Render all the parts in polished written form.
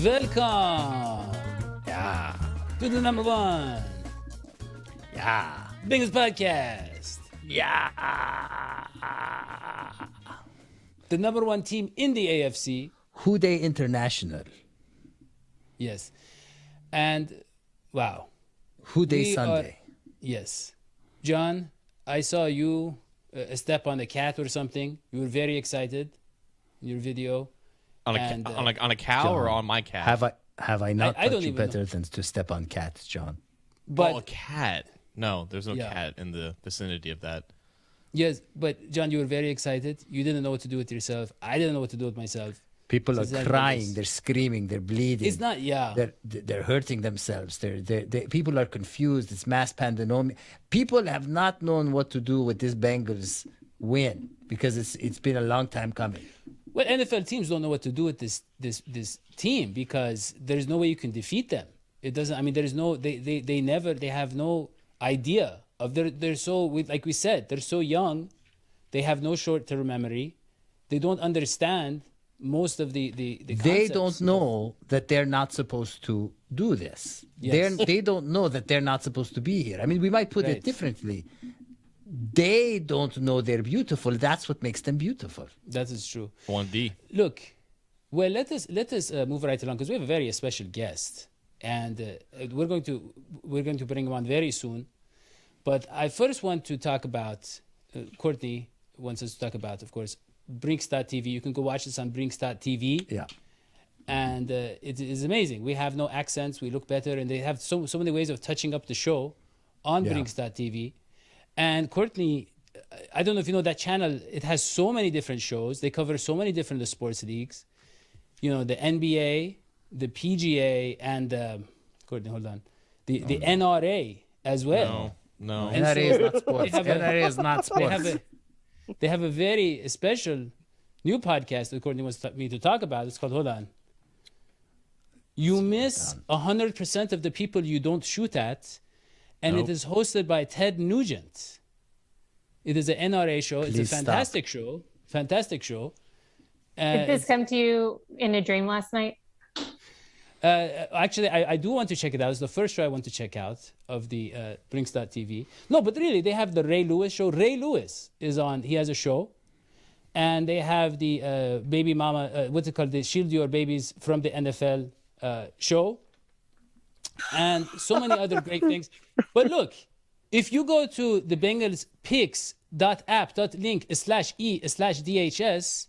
Welcome to the number one Bengals podcast. The number one team in the AFC. Houday International. Yes. And wow. Houday Sunday. Yes. John, I saw you step on a cat or something. You were very excited in your video. On a cow, John, or on my cat? Have I not taught you better know. than to step on cats, John? But a cat. No, there's no cat in the vicinity of that. Yes, but John, you were very excited. You didn't know what to do with yourself. I didn't know what to do with myself. People are crying, they're screaming, they're bleeding. It's not, They're hurting themselves. People are confused. It's mass pandemonium. People have not known what to do with this Bengals win because it's been a long time coming. Well, NFL teams don't know what to do with this team because there's no way you can defeat them. It doesn't. I mean, there's no. They have no idea of they're so like we said, they're so young. They have no short-term memory. They don't understand most of the concepts. They don't know that they're not supposed to do this. Yes. They don't know that they're not supposed to be here. I mean, we might put it differently. They don't know they're beautiful. That's what makes them beautiful. That is true. 1D. Look, well, let us move right along because we have a very special guest, and we're going to bring him on very soon. But I first want to talk about Courtney wants us to talk about, of course, Brinks.tv. You can go watch this on Brinks.tv. Yeah. And it is amazing. We have no accents. We look better, and they have so many ways of touching up the show on Brinks.tv. And Courtney, I don't know if you know that channel. It has so many different shows. They cover so many different sports leagues. You know, the NBA, the PGA, and Courtney, hold on, the NRA as well. No. NRA is not sports. NRA is not sports. They have a very special new podcast that Courtney wants me to talk about. It's called, hold on. You miss 100% of the people you don't shoot at. And it is hosted by Ted Nugent. It is an NRA show. It's a fantastic show. Fantastic show. Did this come to you in a dream last night? Actually, I do want to check it out. It's the first show I want to check out of the Brinks.tv. No, but really, they have the Ray Lewis show. Ray Lewis is on. He has a show. And they have the Baby Mama, what's it called? The Shield Your Babies from the NFL show. And so many other great things. But look, if you go to the Bengals picks.app.link/e/DHS,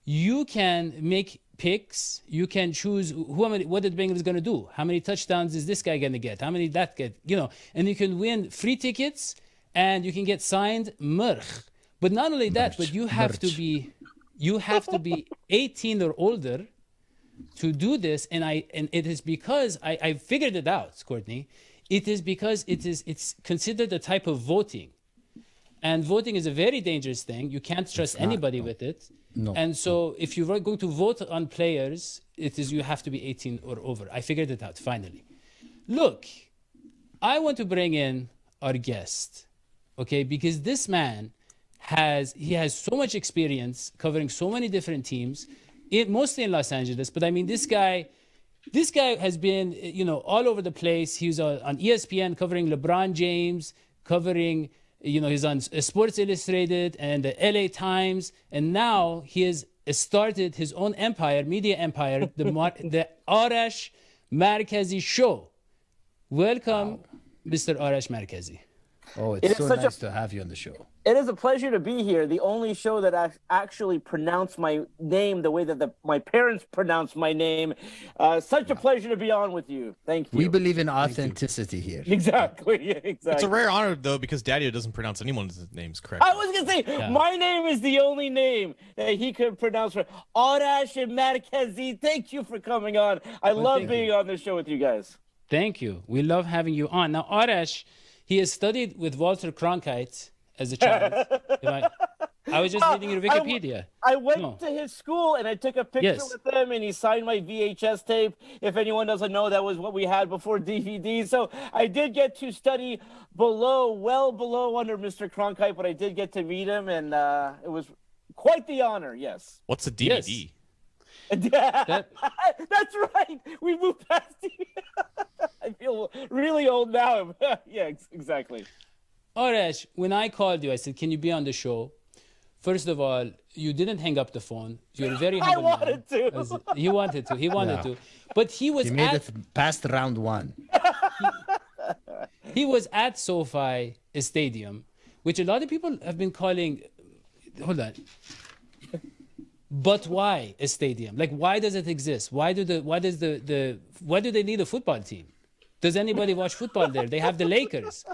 you can make picks. You can choose what the Bengals going to do. How many touchdowns is this guy going to get? How many that get? You know, and you can win free tickets and you can get signed merch. But not only that, but you have to be 18 or older to do this, and it is because I figured it out, Courtney. It is because it's considered a type of voting, and voting is a very dangerous thing. You can't trust anybody with it. No. And so, if you're going to vote on players, you have to be 18 or over. I figured it out finally. Look, I want to bring in our guest, okay? Because this man has so much experience covering so many different teams. Mostly in Los Angeles, but I mean, this guy has been, all over the place. He was on ESPN covering LeBron James, covering, he's on Sports Illustrated and the LA Times, and now he has started his own media empire, the Arash Markazi Show. Welcome, Mr. Arash Markazi. Oh, It it's is so such a- nice to have you on the show. It is a pleasure to be here. The only show that I actually pronounce my name the way that my parents pronounce my name. Such a pleasure to be on with you. Thank you. We believe in authenticity here. Exactly. Exactly. It's a rare honor, though, because Daddy doesn't pronounce anyone's names correctly. I was going to say, my name is the only name that he could pronounce. Arash Markazi, thank you for coming on. I love being on the show with you guys. Thank you. We love having you on. Now, Arash, he has studied with Walter Cronkite as a child. I was just reading your Wikipedia. I went to his school and I took a picture with him and he signed my VHS tape. If anyone doesn't know, that was what we had before DVD. So I did get to study well below under Mr. Cronkite, but I did get to meet him and it was quite the honor, yes. What's a DVD? Yes. That's right. We moved past TV. I feel really old now. Yeah, exactly. Arash, when I called you, I said, can you be on the show? First of all, you didn't hang up the phone. You're a very humble I wanted man. to. He wanted to. He wanted to. But he was He made it past round one. He was at SoFi Stadium, which a lot of people have been calling. Hold on. But why a stadium? Like, why does it exist? Why do they need a football team? Does anybody watch football there? They have the Lakers.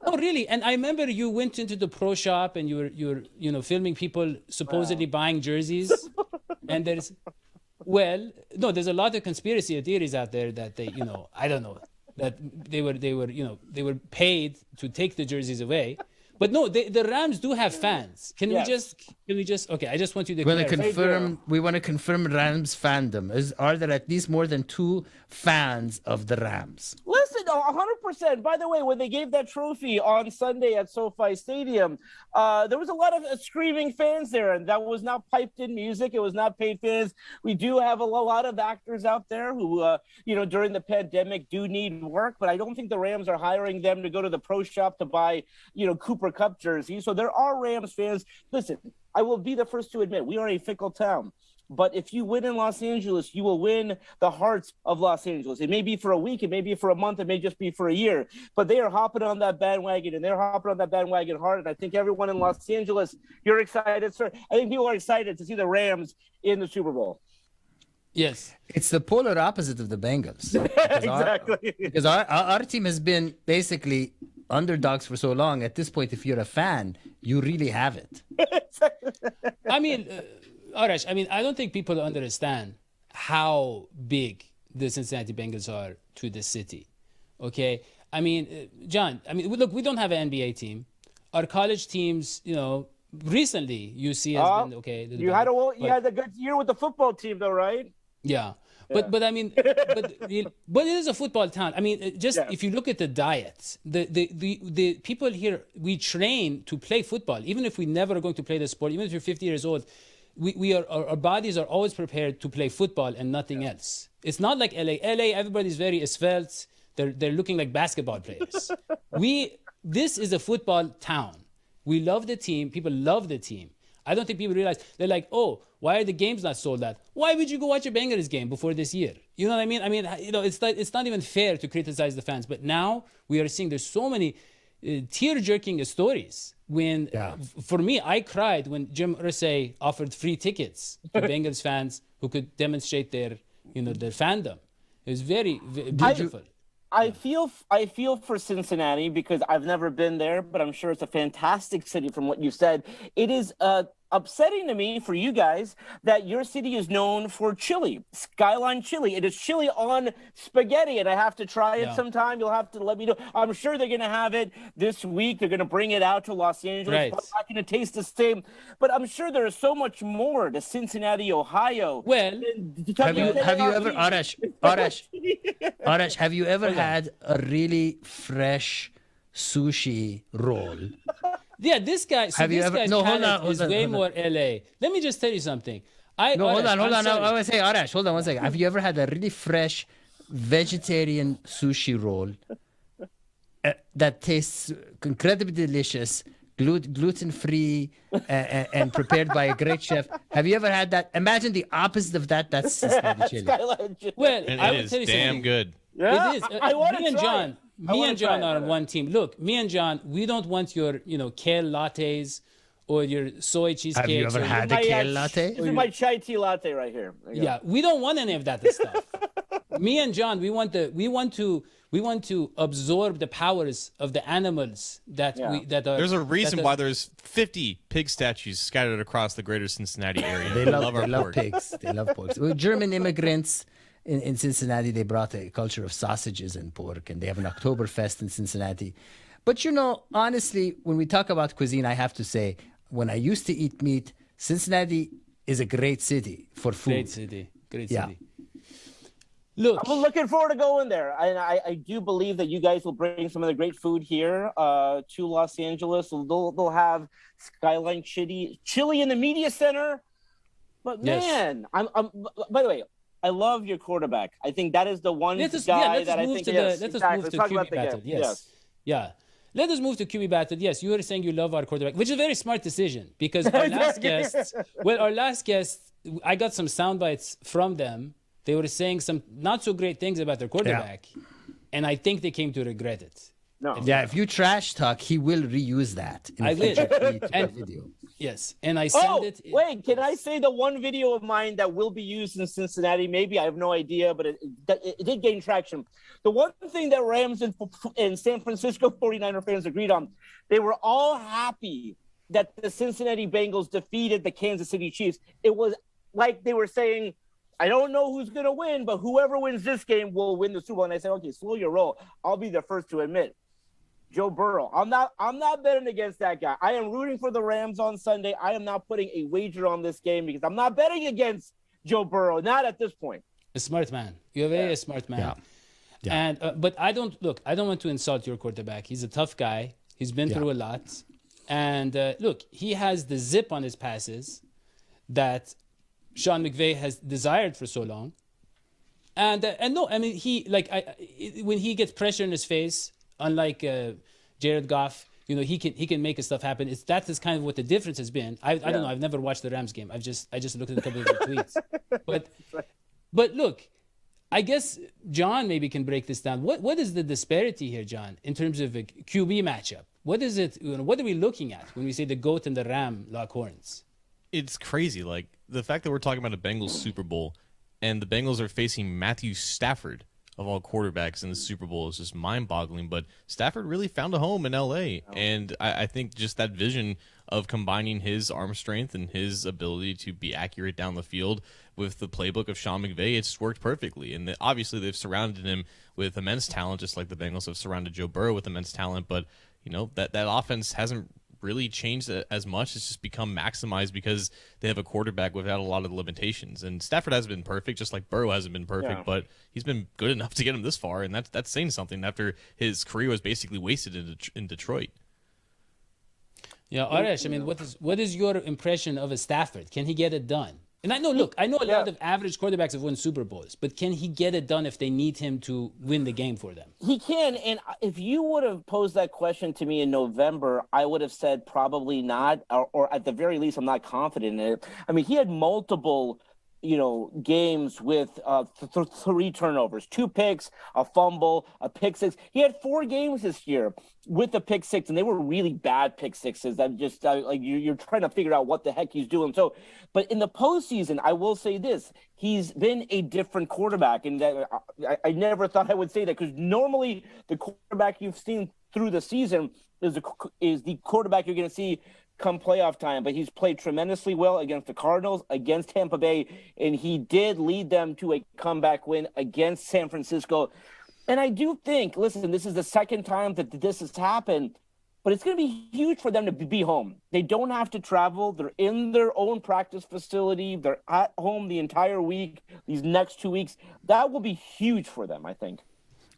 Oh, really? And I remember you went into the pro shop and you were filming people supposedly buying jerseys. And there's a lot of conspiracy theories out there that they, I don't know, that they were paid to take the jerseys away. But no, the Rams do have fans. Can we just? Okay, I just want you to We want to confirm Rams fandom. Are there at least more than 2 fans of the Rams? Listen, 100%. By the way, when they gave that trophy on Sunday at SoFi Stadium, there was a lot of screaming fans there, and that was not piped-in music. It was not paid fans. We do have a lot of actors out there who, during the pandemic do need work, but I don't think the Rams are hiring them to go to the pro shop to buy, Cooper Cup jerseys. So there are Rams fans. Listen, I will be the first to admit we are a fickle town. But if you win in Los Angeles, you will win the hearts of Los Angeles. It may be for a week, it may be for a month, it may just be for a year. But they are hopping on that bandwagon, and they're hopping on that bandwagon hard. And I think everyone in Los Angeles, you're excited, sir. I think people are excited to see the Rams in the Super Bowl. Yes. It's the polar opposite of the Bengals. Exactly. Because our team has been basically underdogs for so long. At this point, if you're a fan, you really have it. I mean, Arash, I don't think people understand how big the Cincinnati Bengals are to the city. Okay? John, look, we don't have an NBA team. Our college teams, recently UC has been okay. You had a good year with the football team, though, right? Yeah. But it is a football town. If you look at the diet, the people here, we train to play football. Even if we never are going to play the sport, even if you're 50 years old, our bodies are always prepared to play football and nothing else. It's not like LA. LA, everybody's very svelte. They're looking like basketball players. This is a football town. We love the team. People love the team. I don't think people realize. They're like, oh, why are the games not sold out? Why would you go watch a Bengals game before this year? You know what I mean? It's not even fair to criticize the fans. But now we are seeing there's so many tear-jerking stories. For me, I cried when Jim Irsay offered free tickets to Bengals fans who could demonstrate their fandom. It was very, very beautiful. I feel for Cincinnati because I've never been there, but I'm sure it's a fantastic city from what you said. It is upsetting to me for you guys that your city is known for chili, Skyline chili. It is chili on spaghetti, and I have to try it sometime. You'll have to let me know. I'm sure they're going to have it this week. They're going to bring it out to Los Angeles. Right. It's not going to taste the same, but I'm sure there is so much more to Cincinnati, Ohio. Well, have you ever, Arash, have you ever had a really fresh sushi roll? Yeah, this guy. Is way more LA. Let me just tell you something. Hold on. I want to say, Arash, hold on 1 second. Have you ever had a really fresh vegetarian sushi roll that tastes incredibly delicious, gluten-free, and prepared by a great chef? Have you ever had that? Imagine the opposite of that. That's Cincinnati chili. Well, and I it will is tell you damn something. good. Yeah, It is. I want to me and try John. it. me and John are on one team. Look, me and John, we don't want your, kale lattes or your soy cheesecake. Have you ever had a kale latte? This is my chai tea latte right here. Yeah, we don't want any of that stuff. Me and John, we want to absorb the powers of the animals that are. There's a reason why there's 50 pig statues scattered across the greater Cincinnati area. They love pigs. They love pork. German immigrants in Cincinnati, they brought a culture of sausages and pork, and they have an Oktoberfest in Cincinnati. But honestly, when we talk about cuisine, I have to say, when I used to eat meat, Cincinnati is a great city for food. Great city. Look, I'm looking forward to going there. I do believe that you guys will bring some of the great food here to Los Angeles. They'll have Skyline chili in the media center. But man, I'm by the way, I love your quarterback. I think that is the one guy that I think. Let us move to QB battle. Yes. Yeah. Let us move to QB battle. Yes, you were saying you love our quarterback, which is a very smart decision because our last guest, I got some sound bites from them. They were saying some not so great things about their quarterback, and I think they came to regret it. No. Yeah, if you trash talk, he will reuse that in a future video. Yes, and I send it. Wait, can I say the one video of mine that will be used in Cincinnati? Maybe, I have no idea, but it did gain traction. The one thing that Rams and San Francisco 49er fans agreed on, they were all happy that the Cincinnati Bengals defeated the Kansas City Chiefs. It was like they were saying, I don't know who's going to win, but whoever wins this game will win the Super Bowl. And I said, okay, slow your roll. I'll be the first to admit. Joe Burrow. I'm not betting against that guy. I am rooting for the Rams on Sunday. I am not putting a wager on this game because I'm not betting against Joe Burrow. Not at this point. A smart man. You're a smart man. Yeah. And but I don't want to insult your quarterback. He's a tough guy. He's been through a lot. And look, he has the zip on his passes that Sean McVay has desired for so long. And no, I mean, when he gets pressure in his face, unlike Jared Goff, he can make his stuff happen. That is kind of what the difference has been. I don't know. I've never watched the Rams game. I just looked at a couple of the tweets. But look, I guess John maybe can break this down. What is the disparity here, John, in terms of a QB matchup? What is it? What are we looking at when we say the GOAT and the Ram lock horns? It's crazy. Like the fact that we're talking about a Bengals Super Bowl and the Bengals are facing Matthew Stafford of all quarterbacks in the Super Bowl is just mind-boggling. But Stafford really found a home in L.A., and I think just that vision of combining his arm strength and his ability to be accurate down the field with the playbook of Sean McVay, it's worked perfectly. And obviously they've surrounded him with immense talent, just like the Bengals have surrounded Joe Burrow with immense talent. But that offense hasn't really changed as much. It's just become maximized because they have a quarterback without a lot of limitations. And Stafford hasn't been perfect, just like Burrow hasn't been perfect, but he's been good enough to get him this far, and that's saying something after his career was basically wasted in Detroit. Yeah, Arash, I mean, what is your impression of a Stafford? Can he get it done? And I know a lot of average quarterbacks have won Super Bowls, but can he get it done if they need him to win the game for them? He can, and if you would have posed that question to me in November, I would have said probably not, or at the very least, I'm not confident in it. I mean, he had multiple games with 3 turnovers, 2 picks, a fumble, a pick six. He had 4 games this year with a pick six, and they were really bad pick sixes. I'm just like you're trying to figure out what the heck he's doing. So, but in the postseason, I will say this: he's been a different quarterback, and I never thought I would say that because normally the quarterback you've seen through the season is the quarterback you're going to see come playoff time, but he's played tremendously well against the Cardinals, against Tampa Bay, and he did lead them to a comeback win against San Francisco. And I do think, listen, this is the second time that this has happened, but it's going to be huge for them to be home. They don't have to travel. They're in their own practice facility. They're at home the entire week, these next 2 weeks. That will be huge for them, I think.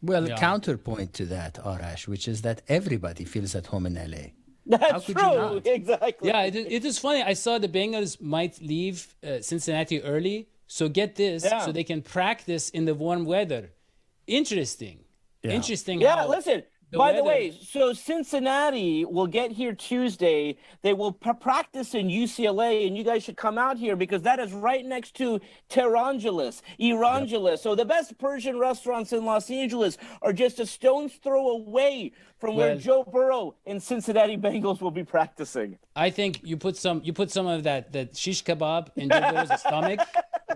Well, counterpoint to that, Arash, which is that everybody feels at home in L.A. That's true. Exactly. Yeah, it is funny. I saw the Bengals might leave Cincinnati early. So get this, so they can practice in the warm weather. Interesting. Yeah, listen. By the way, so Cincinnati will get here Tuesday. They will practice in UCLA, and you guys should come out here because that is right next to Tehrangeles. Yep. So the best Persian restaurants in Los Angeles are just a stone's throw away from where Joe Burrow and Cincinnati Bengals will be practicing. I think you put some of that shish kebab in Joe Burrow's stomach.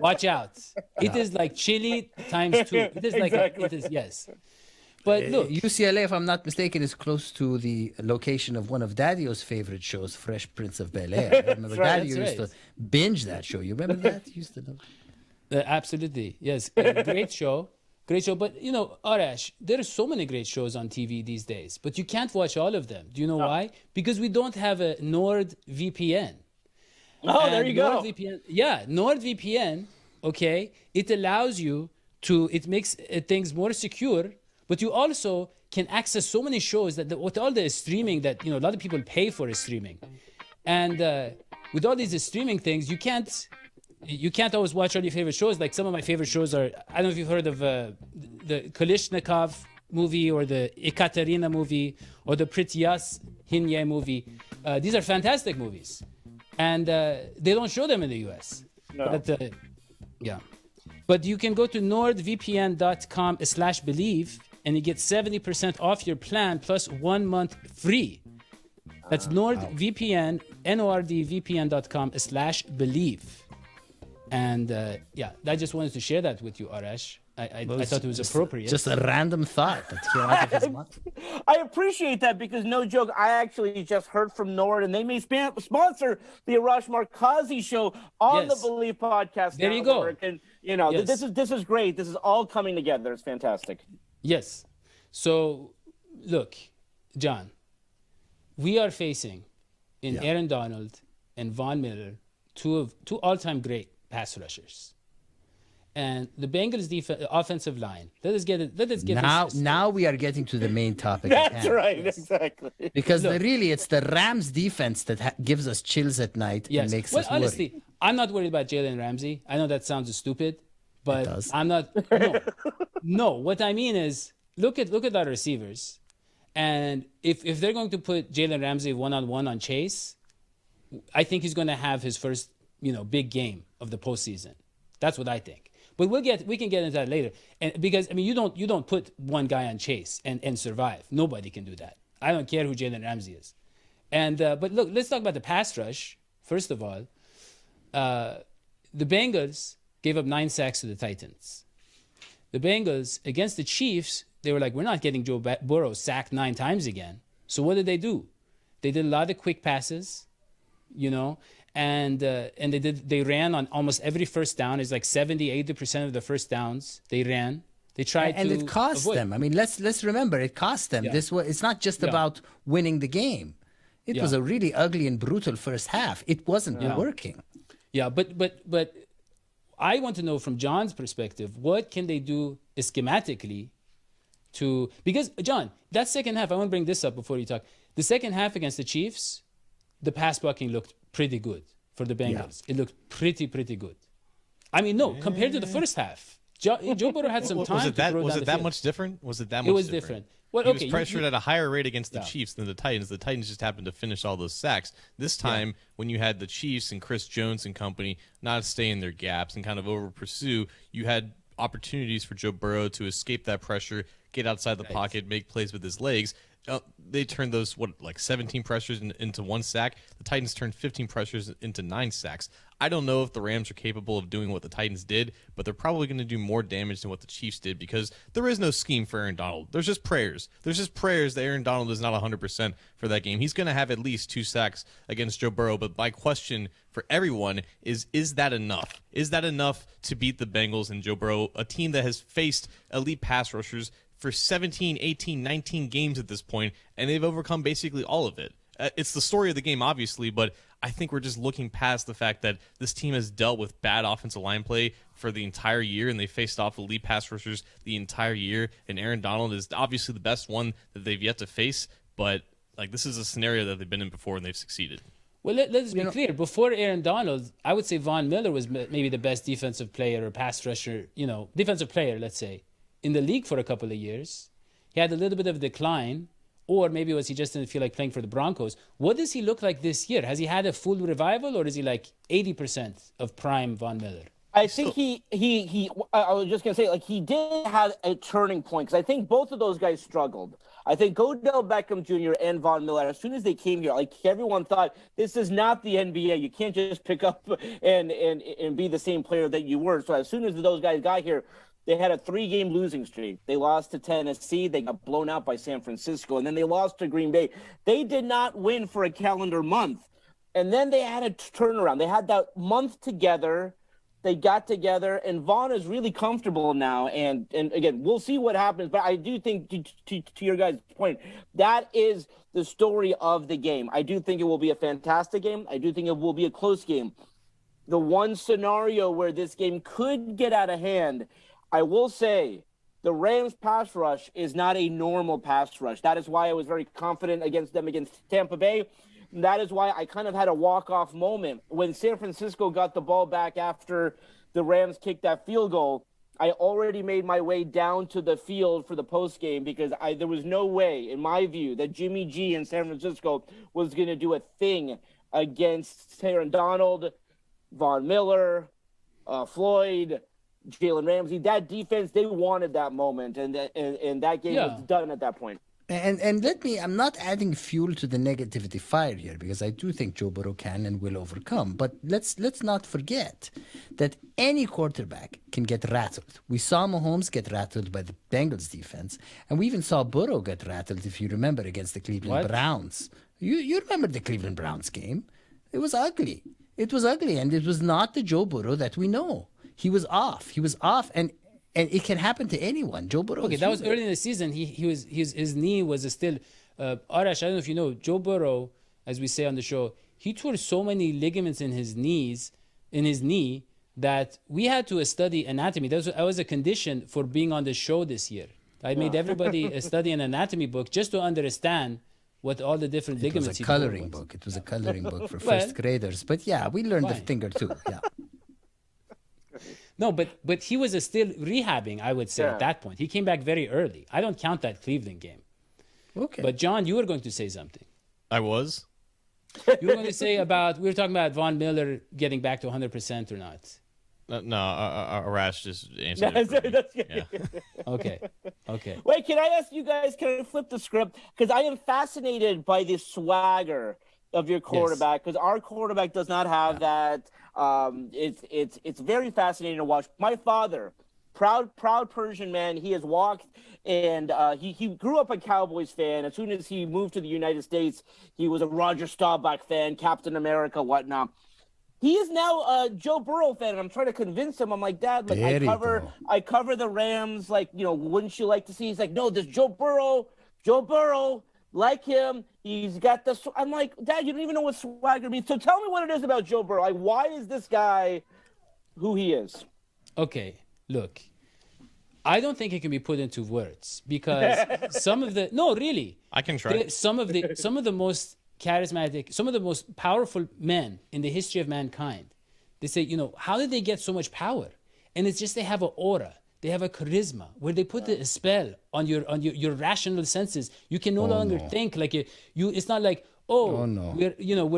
Watch out! It is like chili times 2. It is like yes. But look, UCLA, if I'm not mistaken, is close to the location of one of Daddy-O's favorite shows, Fresh Prince of Bel-Air. I remember Daddy-O used to binge that show. You remember that? He used to know. Absolutely, yes. Great show. Great show. But, Arash, there are so many great shows on TV these days, but you can't watch all of them. Do you know why? Because we don't have a NordVPN. Oh, there you go. NordVPN, okay, it allows you to, it makes things more secure, but you also can access so many shows that with all the streaming that, a lot of people pay for is streaming. And with all these streaming things, you can't always watch all your favorite shows. Like some of my favorite shows are, I don't know if you've heard of the Kalishnikov movie or the Ekaterina movie or the Prityas Hinye movie. These are fantastic movies. And they don't show them in the US. No. But, But you can go to nordvpn.com/believe and you get 70% off your plan plus 1 month free. That's NordVPN, nordvpn.com/believe. And I just wanted to share that with you, Arash. I thought it was appropriate. Just a random thought that came out of his mouth. I appreciate that because, no joke, I actually just heard from Nord, and they may sponsor the Arash Markazi show on the Believe podcast. There you go. And this is great. This is all coming together. It's fantastic. Yes. So, look, John, we are facing Aaron Donald and Von Miller, two all-time great pass rushers. And the Bengals offensive line. Let us get now we are getting to the main topic. That's right, exactly. Because it's the Rams defense that gives us chills at night and makes us worry. Honestly, I'm not worried about Jalen Ramsey. I know that sounds stupid, but I'm not. No, what I mean is look at our receivers, and if they're going to put Jalen Ramsey one-on-one on Chase, I think he's going to have his first big game of the postseason. That's what I think. But we can get into that later. And because you don't put one guy on Chase and survive. Nobody can do that. I don't care who Jalen Ramsey is. And but look, let's talk about the pass rush. First of all, the Bengals gave up 9 sacks to the Titans. The Bengals against the Chiefs, they were like, we're not getting Joe Burrow sacked 9 times again. So what did they do? They did a lot of quick passes, And they ran on almost every first down. It's like 70-80% of the first downs they ran. They tried and it cost them. I mean, let's remember it cost them. Yeah. It's not just about winning the game. It was a really ugly and brutal first half. It wasn't working. Yeah, but I want to know from John's perspective, what can they do schematically because John, that second half, I want to bring this up before you talk. The second half against the Chiefs, the pass blocking looked pretty good for the Bengals. It looked pretty good. I mean, no, compared to the first half. Joe Burrow had some time to throw down the field. Was it that much different? It was different. Well, he was pressured at a higher rate against the Chiefs than the Titans. The Titans just happened to finish all those sacks. This time, when you had the Chiefs and Chris Jones and company not stay in their gaps and kind of over-pursue, you had opportunities for Joe Burrow to escape that pressure, get outside the pocket, make plays with his legs. They turned those 17 pressures into 1 sack. The Titans turned 15 pressures into 9 sacks. I don't know if the Rams are capable of doing what the Titans did, but they're probably going to do more damage than what the Chiefs did because there is no scheme for Aaron Donald. There's just prayers. There's just prayers that Aaron Donald is not 100% for that game. He's going to have at least 2 sacks against Joe Burrow, but my question for everyone is that enough? Is that enough to beat the Bengals and Joe Burrow, a team that has faced elite pass rushers for 17, 18, 19 games at this point, and they've overcome basically all of it? It's the story of the game, obviously, but I think we're just looking past the fact that this team has dealt with bad offensive line play for the entire year, and they faced off elite pass rushers the entire year, and Aaron Donald is obviously the best one that they've yet to face, but this is a scenario that they've been in before, and they've succeeded. Well, let's be clear. Before Aaron Donald, I would say Von Miller was maybe the best defensive player or pass rusher, defensive player, let's say, in the league for a couple of years. he had a little bit of a decline, or maybe it was he just didn't feel like playing for the Broncos. What does he look like this year? Has he had a full revival, or is he like 80% of prime Von Miller? I think I was just going to say, like, he did have a turning point, because I think both of those guys struggled. I think Odell Beckham Jr. and Von Miller, as soon as they came here, like, everyone thought, this is not the NBA. You can't just pick up and be the same player that you were. So as soon as those guys got here, they had a 3-game losing streak. They lost to Tennessee. They got blown out by San Francisco. And then they lost to Green Bay. They did not win for a calendar month. And then they had a turnaround. They had that month together. They got together, and Vaughn is really comfortable now. And again, we'll see what happens. But I do think, to your guys' point, that is the story of the game. I do think it will be a fantastic game. I do think it will be a close game. The one scenario where this game could get out of hand, I will say, the Rams pass rush is not a normal pass rush. That is why I was very confident against them against Tampa Bay. That is why I kind of had a walk-off moment. When San Francisco got the ball back after the Rams kicked that field goal, I already made my way down to the field for the postgame, because there was no way, in my view, that Jimmy G in San Francisco was going to do a thing against Aaron Donald, Von Miller, Floyd, Jalen Ramsey. That defense, they wanted that moment, and that game was done at that point. And I'm not adding fuel to the negativity fire here, because I do think Joe Burrow can and will overcome. But let's not forget that any quarterback can get rattled. We saw Mahomes get rattled by the Bengals defense, and we even saw Burrow get rattled, if you remember, against the Cleveland Browns. You remember the Cleveland Browns game? It was ugly. It was ugly, and it was not the Joe Burrow that we know. He was off, and it can happen to anyone. Joe Burrow. Okay, that was early in the season. His knee was still. Arash, I don't know if you know, Joe Burrow, as we say on the show, he tore so many ligaments in his knee, that we had to study anatomy. That was a condition for being on the show this year. I made everybody study an anatomy book just to understand what all the different ligaments. It was a coloring book. It was a coloring book for first graders. But yeah, we learned a thing or two. Yeah. No, but he was still rehabbing, I would say, at that point. He came back very early. I don't count that Cleveland game. Okay. But, John, you were going to say something. I was? You were going to say we were talking about Von Miller getting back to 100% or not. No, Arash just answered it for me. Okay. Wait, can I ask you guys, can I flip the script? Because I am fascinated by the swagger of your quarterback, because our quarterback does not have that. It's very fascinating to watch. My father, proud Persian man, he has walked, and he grew up a Cowboys fan. As soon as he moved to the United States, he was a Roger Staubach fan, Captain America, whatnot. He is now a Joe Burrow fan, and I'm trying to convince him. I'm like, Dad, like, I cover the Rams. Like, wouldn't you like to see? He's like, no, there's Joe Burrow, like him. He's got the. I'm like, Dad, you don't even know what swagger means. So tell me what it is about Joe Burrow. Like, why is this guy who he is? Okay, look, I don't think it can be put into words, because I can try. Some of the most charismatic, some of the most powerful men in the history of mankind, they say, how did they get so much power? And it's just they have an aura. They have a charisma where they put a spell on your rational senses. You can no longer think like you. It's not like, we're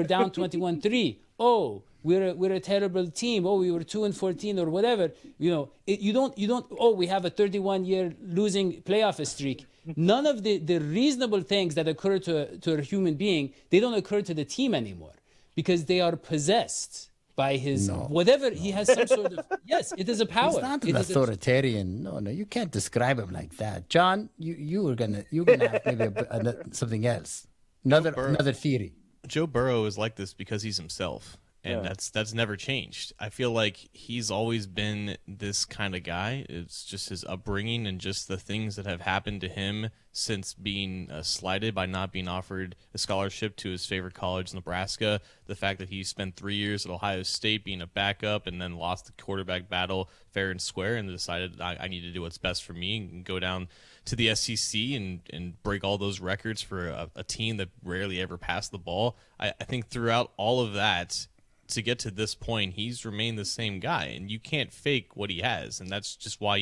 down 21-3. Oh, we're a terrible team. Oh, we were 2-14 or whatever. You don't. Oh, we have a 31-year losing playoff streak. None of the reasonable things that occur to a human being, they don't occur to the team anymore, because they are possessed by his whatever. He has some sort of it is a power. He's not an authoritarian. No, you can't describe him like that, John. You're gonna have maybe something else, another theory. Joe Burrow is like this because he's himself, and that's never changed. I feel like he's always been this kind of guy. It's just his upbringing and just the things that have happened to him since being slighted by not being offered a scholarship to his favorite college, Nebraska. The fact that he spent 3 years at Ohio State being a backup and then lost the quarterback battle fair and square, and decided I need to do what's best for me and go down to the SEC and break all those records for a team that rarely ever passed the ball. I think throughout all of that, to get to this point, he's remained the same guy, and you can't fake what he has, and that's just why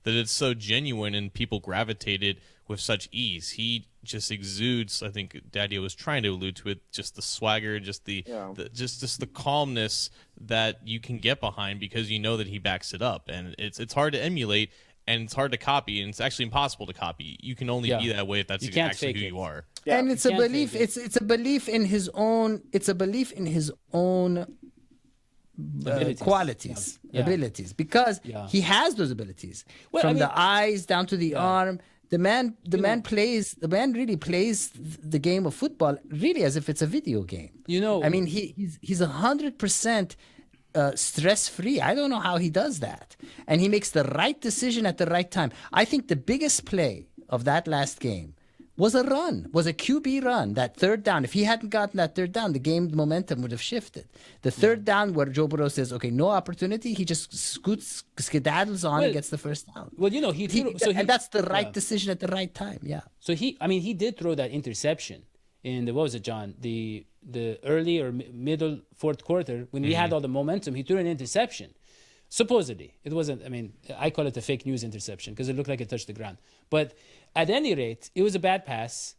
that it's so genuine and people gravitated with such ease. He just exudes, I think Daddy was trying to allude to it, just the swagger, just the calmness that you can get behind because you know that he backs it up. And it's hard to emulate and it's hard to copy, and it's actually impossible to copy. You can only be that way if that's actually who you are. Yeah. And it's a belief. It's a belief in his own. It's a belief in his own qualities, abilities, because he has those abilities from the eyes down to the arm. The man really plays the game of football really as if it's a video game. I mean, he's 100%. Stress-free. I don't know how he does that. And he makes the right decision at the right time. I think the biggest play of that last game was a QB run, that third down. If he hadn't gotten that third down, the game momentum would have shifted. The third down where Joe Burrow says, okay, no opportunity, he just skedaddles on and gets the first down. Well, and that's the right decision at the right time, So he did throw that interception in what was it, John? The early or middle fourth quarter, when we had all the momentum, he threw an interception. Supposedly. It wasn't, I call it a fake news interception because it looked like it touched the ground. But at any rate, it was a bad pass.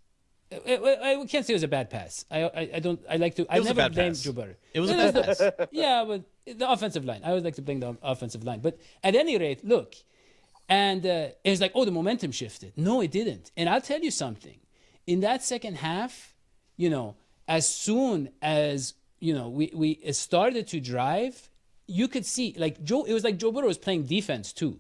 I can't say it was a bad pass. I never blame Joe Burrow. It was a bad pass. Yeah, but the offensive line. I always like to blame the offensive line. But at any rate, look, and it was like, the momentum shifted. No, it didn't. And I'll tell you something. In that second half, as soon as we started to drive, you could see it was like Joe Burrow was playing defense too.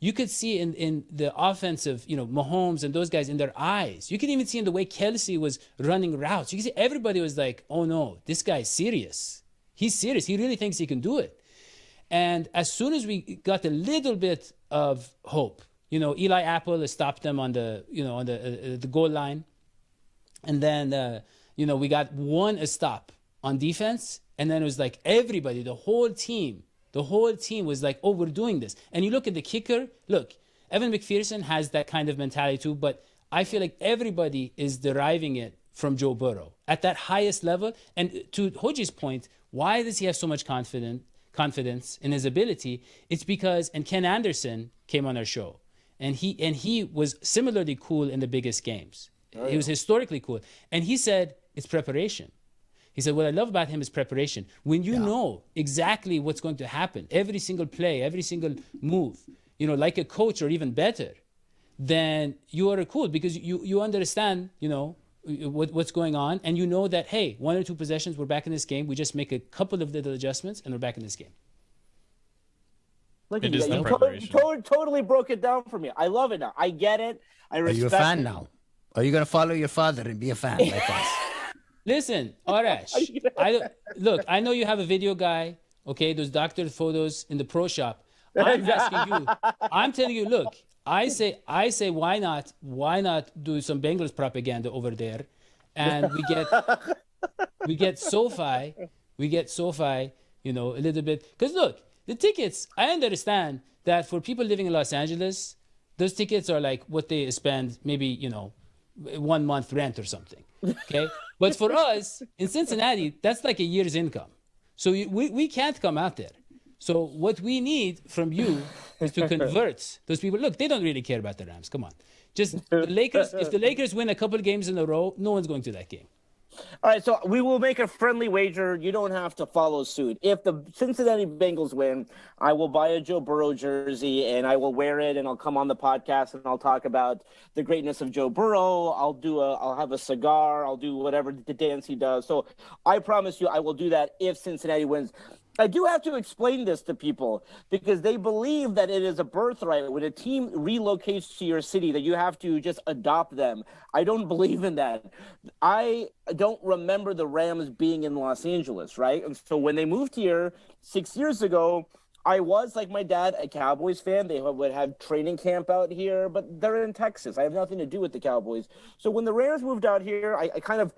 You could see in the offensive, Mahomes and those guys in their eyes. You could even see in the way Kelsey was running routes. You could see everybody was like, oh no, this guy's serious. He's serious. He really thinks he can do it. And as soon as we got a little bit of hope, Eli Apple stopped them on the goal line. And then, we got a stop on defense. And then it was like everybody, the whole team was like, oh, we're doing this. And you look at the kicker. Look, Evan McPherson has that kind of mentality too. But I feel like everybody is deriving it from Joe Burrow at that highest level. And to Hoji's point, why does he have so much confidence in his ability? It's because, and Ken Anderson came on our show. And he was similarly cool in the biggest games. Oh, yeah. He was historically cool. And he said, it's preparation. He said, what I love about him is preparation. When you know exactly what's going to happen, every single play, every single move, like a coach or even better, then you are cool because you understand, what's going on. And you know that, hey, 1 or 2 possessions, we're back in this game. We just make a couple of little adjustments and we're back in this game. Look at you totally broke it down for me. I love it now. I get it. I respect it. Are you a fan now? Are you going to follow your father and be a fan like us? Listen, Arash, I know you have a video guy, okay, those doctored photos in the pro shop. I'm telling you, look, I say, why not do some Bengals propaganda over there? And we get SoFi, a little bit. Because look, the tickets, I understand that for people living in Los Angeles, those tickets are like what they spend maybe, 1 month rent or something. Okay. But for us in Cincinnati, that's like a year's income. So we can't come out there. So what we need from you is to convert those people. Look, they don't really care about the Rams. Come on. Just the Lakers. If the Lakers win a couple of games in a row, no one's going to that game. All right, so we will make a friendly wager. You don't have to follow suit. If the Cincinnati Bengals win, I will buy a Joe Burrow jersey and I will wear it and I'll come on the podcast and I'll talk about the greatness of Joe Burrow. I'll have a cigar. I'll do whatever the dance he does. So I promise you I will do that if Cincinnati wins. I do have to explain this to people because they believe that it is a birthright when a team relocates to your city that you have to just adopt them. I don't believe in that. I don't remember the Rams being in Los Angeles, right? And so when they moved here 6 years ago, I was, like my dad, a Cowboys fan. They would have training camp out here, but they're in Texas. I have nothing to do with the Cowboys. So when the Rams moved out here, I kind of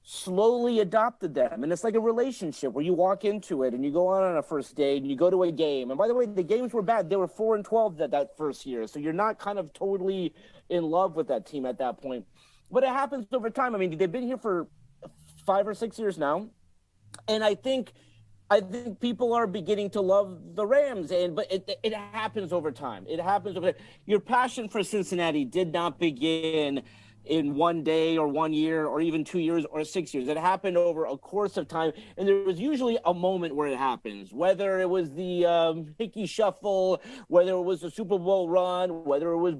slowly adopted them. And it's like a relationship where you walk into it and you go on a first date and you go to a game. And by the way, the games were bad. They were 4-12 that first year. So you're not kind of totally in love with that team at that point. But it happens over time. I mean, they've been here for 5 or 6 years now. And I think I think people are beginning to love the Rams, but it happens over time. It happens over time. Your passion for Cincinnati did not begin in one day or 1 year or even 2 years or 6 years. It happened over a course of time, and there was usually a moment where it happens, whether it was the Hickey Shuffle, whether it was the Super Bowl run, whether it was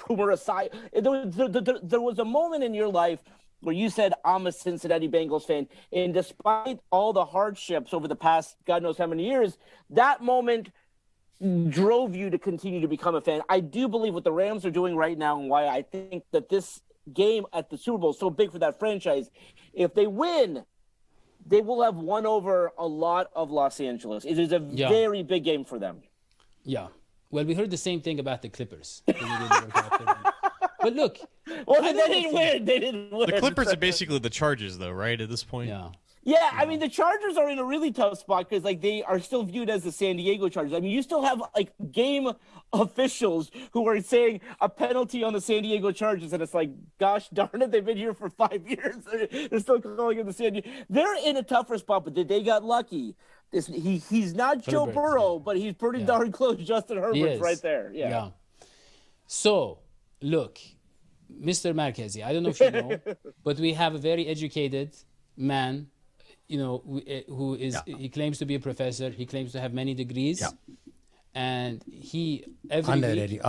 Boomer Aside. There was a moment in your life where you said, I'm a Cincinnati Bengals fan, and despite all the hardships over the past God knows how many years, that moment drove you to continue to become a fan. I do believe what the Rams are doing right now, and why I think that this game at the Super Bowl is so big for that franchise. If they win, they will have won over a lot of Los Angeles. It is a very big game for them. Yeah. Well, we heard the same thing about the Clippers. But look, well, they didn't win. They didn't win. The Clippers are basically the Chargers, though, right? At this point, Yeah, I mean, the Chargers are in a really tough spot because, like, they are still viewed as the San Diego Chargers. I mean, you still have, like, game officials who are saying a penalty on the San Diego Chargers, and it's like, gosh darn it, they've been here for 5 years. They're still calling it the San Diego. They're in a tougher spot, but they got lucky. He's not Joe Burrow, but he's pretty darn close. Justin Herbert's right there. Yeah. So, look, Mr. Markazi, I don't know if you know, but we have a very educated man, you know, who is, he claims to be a professor. He claims to have many degrees. Yeah. And he, honorary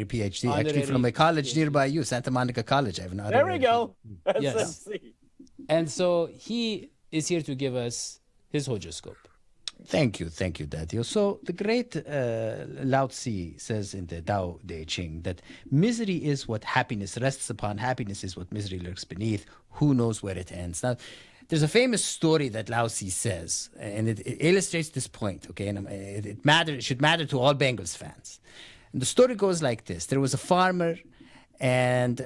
PhD, actually from a college nearby you, Santa Monica College. I have an honorary. There we go. Yes. And so he is here to give us his horoscope. Thank you, Daddy. So the great Lao Tzu says in the Tao Te Ching that misery is what happiness rests upon. Happiness is what misery lurks beneath. Who knows where it ends? Now, there's a famous story that Lao Tzu says, and it illustrates this point, okay? And it should matter to all Bengals fans. And the story goes like this. There was a farmer, and,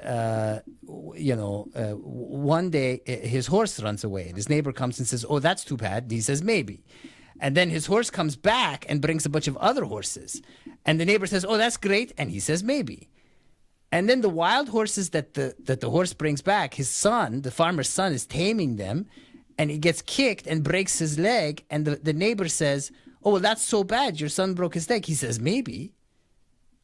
one day his horse runs away, and his neighbor comes and says, oh, that's too bad. And he says, maybe. And then his horse comes back and brings a bunch of other horses. And the neighbor says, oh, that's great. And he says, maybe. And then the wild horses that the horse brings back, his son, the farmer's son, is taming them, and he gets kicked and breaks his leg. And the neighbor says, oh, well, that's so bad. Your son broke his leg. He says, maybe.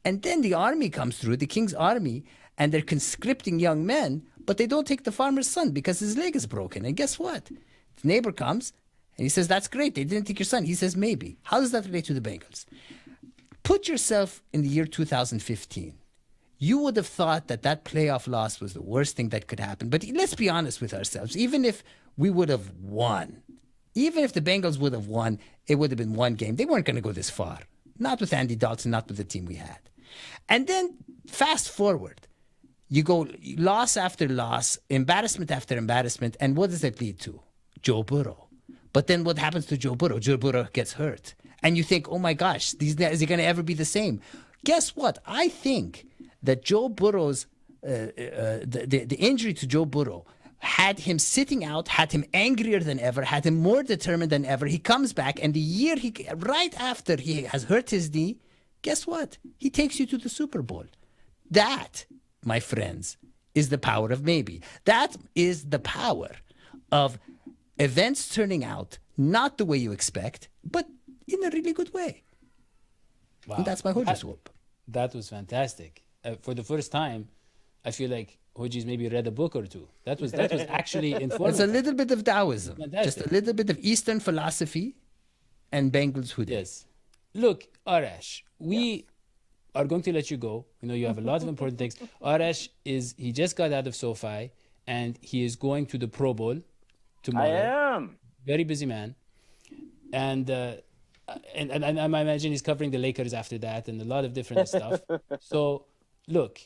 And then the army comes through, the king's army, and they're conscripting young men, but they don't take the farmer's son because his leg is broken. And guess what? The neighbor comes, and he says, that's great. They didn't take your son. He says, maybe. How does that relate to the Bengals? Put yourself in the year 2015. You would have thought that playoff loss was the worst thing that could happen. But let's be honest with ourselves. Even if we would have won, even if the Bengals would have won, it would have been one game. They weren't going to go this far. Not with Andy Dalton, not with the team we had. And then fast forward. You go loss after loss, embarrassment after embarrassment, and what does that lead to? Joe Burrow. But then what happens to Joe Burrow? Joe Burrow gets hurt. And you think, oh my gosh, is he going to ever be the same? Guess what? I think that Joe Burrow's, the injury to Joe Burrow had him sitting out, had him angrier than ever, had him more determined than ever. He comes back, and the year right after he has hurt his knee, guess what? He takes you to the Super Bowl. That, my friends, is the power of maybe. That is the power of events turning out not the way you expect, but in a really good way. Wow. And that's my horoscope. That was fantastic. For the first time, I feel like Hoji's maybe read a book or two. That was actually informative. It's a little bit of Taoism. Fantastic. Just a little bit of Eastern philosophy and Bengals hoodie. Yes. Look, Arash, we are going to let you go. You know, you have a lot of important things. Arash he just got out of SoFi, and he is going to the Pro Bowl tomorrow. I am. Very busy man. And I imagine he's covering the Lakers after that and a lot of different stuff. So, look,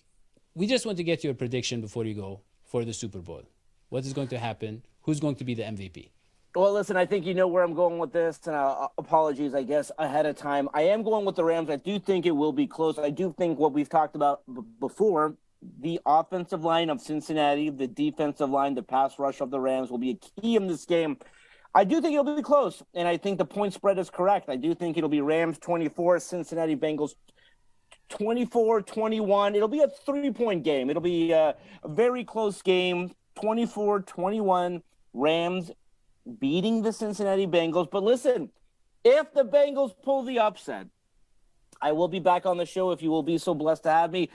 we just want to get your prediction before you go for the Super Bowl. What is going to happen? Who's going to be the MVP? Well, listen, I think you know where I'm going with this, and apologies, I guess, ahead of time. I am going with the Rams. I do think it will be close. I do think what we've talked about before, the offensive line of Cincinnati, the defensive line, the pass rush of the Rams will be a key in this game. I do think it'll be close, and I think the point spread is correct. I do think it'll be Rams 24, Cincinnati Bengals 24-21. It'll be a 3-point game. It'll be a very close game, 24-21, Rams beating the Cincinnati Bengals. But listen, If the Bengals pull the upset, I will be back on the show if you will be so blessed to have me.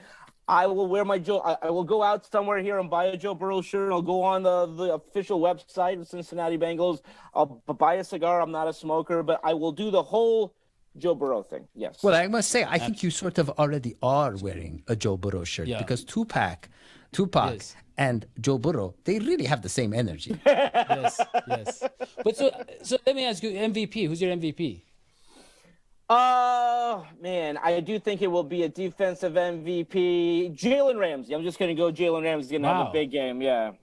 I will wear my Joe. I will go out somewhere here and buy a Joe Burrow shirt. I'll go on the official website of Cincinnati Bengals. I'll buy a cigar. I'm not a smoker, but I will do the whole Joe Burrow thing. Yes. Well, I must say, I think you sort of already are wearing a Joe Burrow shirt because Tupac yes. and Joe Burrow, they really have the same energy. Yes. But so let me ask you, MVP. Who's your MVP? Man, I do think it will be a defensive MVP. Jalen Ramsey. I'm just going to go Jalen Ramsey. He's going to have a big game. Yeah.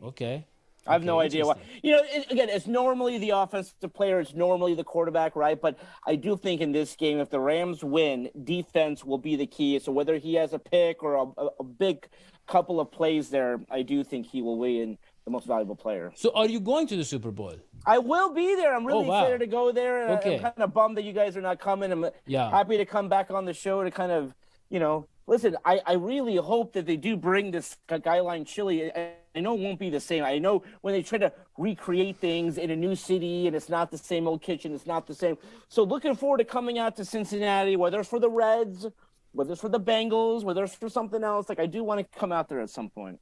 Okay. I have no idea why. Again, it's normally the offensive player. It's normally the quarterback, right? But I do think in this game, if the Rams win, defense will be the key. So whether he has a pick or a big couple of plays there, I do think he will win the most valuable player. So are you going to the Super Bowl? I will be there. I'm really excited to go there. Okay. I'm kind of bummed that you guys are not coming. I'm happy to come back on the show to kind of, listen, I really hope that they do bring this Skyline chili. I know it won't be the same. I know when they try to recreate things in a new city and it's not the same old kitchen, it's not the same. So looking forward to coming out to Cincinnati, whether it's for the Reds, whether it's for the Bengals, whether it's for something else. Like, I do want to come out there at some point.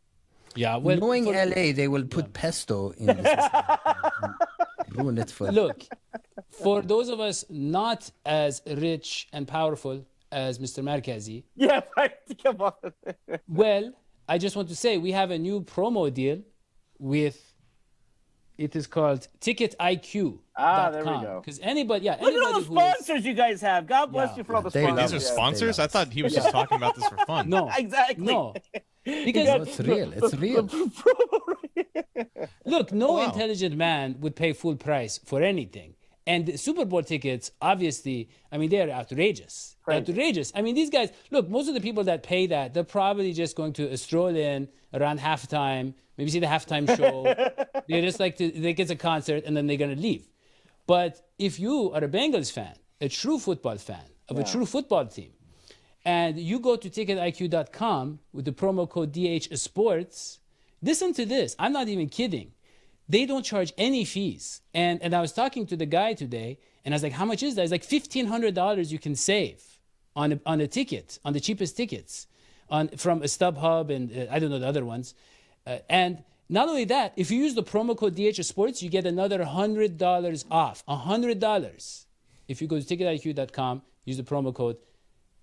Yeah, well, knowing LA, they will put pesto in this. Ruin it for. Look, for those of us not as rich and powerful as Mr. Markazi. Yeah, right. Come on. Well, I just want to say we have a new promo deal with. It is called TicketIQ.com. There we go. Because anybody, look at all the sponsors you guys have. God bless you for all the sponsors. These are sponsors? I thought he was just talking about this for fun. No, exactly. No, because it's real. It's real. Look, no intelligent man would pay full price for anything. And the Super Bowl tickets, obviously, I mean, they're outrageous. Right. Outrageous. I mean, these guys, look, most of the people that pay that, they're probably just going to stroll in around halftime, maybe see the halftime show. They just like to, they get a concert and then they're going to leave. But if you are a Bengals fan, a true football fan of a true football team, and you go to ticketiq.com with the promo code DHSports, listen to this. I'm not even kidding. They don't charge any fees. And I was talking to the guy today, and I was like, how much is that? It's like $1,500 you can save on a ticket, on the cheapest tickets, from a StubHub and I don't know the other ones. And not only that, if you use the promo code DHSports, you get another $100 off. $100. If you go to ticketiq.com, use the promo code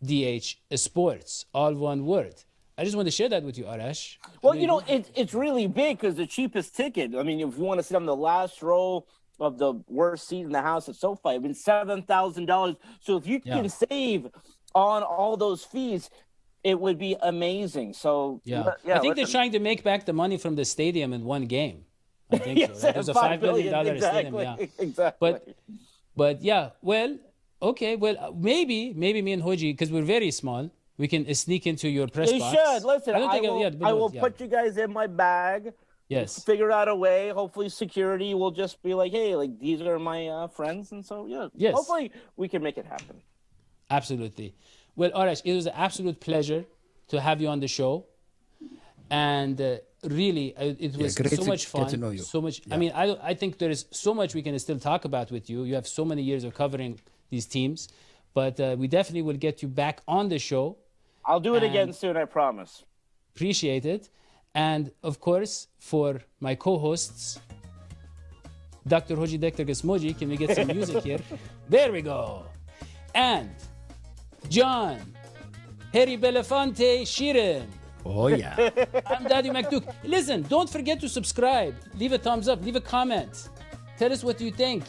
DHSports, all one word. I just want to share that with you, Arash. Well, it's really big because the cheapest ticket, I mean, if you want to sit on the last row of the worst seat in the house at SoFi, it's been $7,000. So if you can save on all those fees, it would be amazing. So I think they're trying to make back the money from the stadium in one game. I think so. Right? There's a $5 billion stadium. Yeah. Exactly. But yeah, well, okay, well, maybe me and Hoji, because we're very small, we can sneak into your press box. You should. Listen, I will put you guys in my bag. Yes. Figure out a way. Hopefully security will just be like, hey, like these are my friends. And so, yes. Hopefully we can make it happen. Absolutely. Well, Arash, it was an absolute pleasure to have you on the show. And really, it was so much fun. Get to know you. So much. Yeah. I mean, I think there is so much we can still talk about with you. You have so many years of covering these teams. But we definitely will get you back on the show. I'll do it again soon, I promise. Appreciate it. And, of course, for my co-hosts, Dr. Hoji Dekter Gasmoji, can we get some music here? There we go. And John, Harry Belafonte Shirin. Oh, yeah. I'm Daddy McDuke. Listen, don't forget to subscribe. Leave a thumbs up. Leave a comment. Tell us what you think.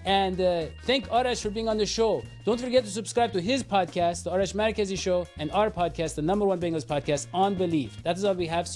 And thank Arash for being on the show. Don't forget to subscribe to his podcast, The Arash Markazi Show, and our podcast, the #1 Bengals podcast, On Belief. That is all we have.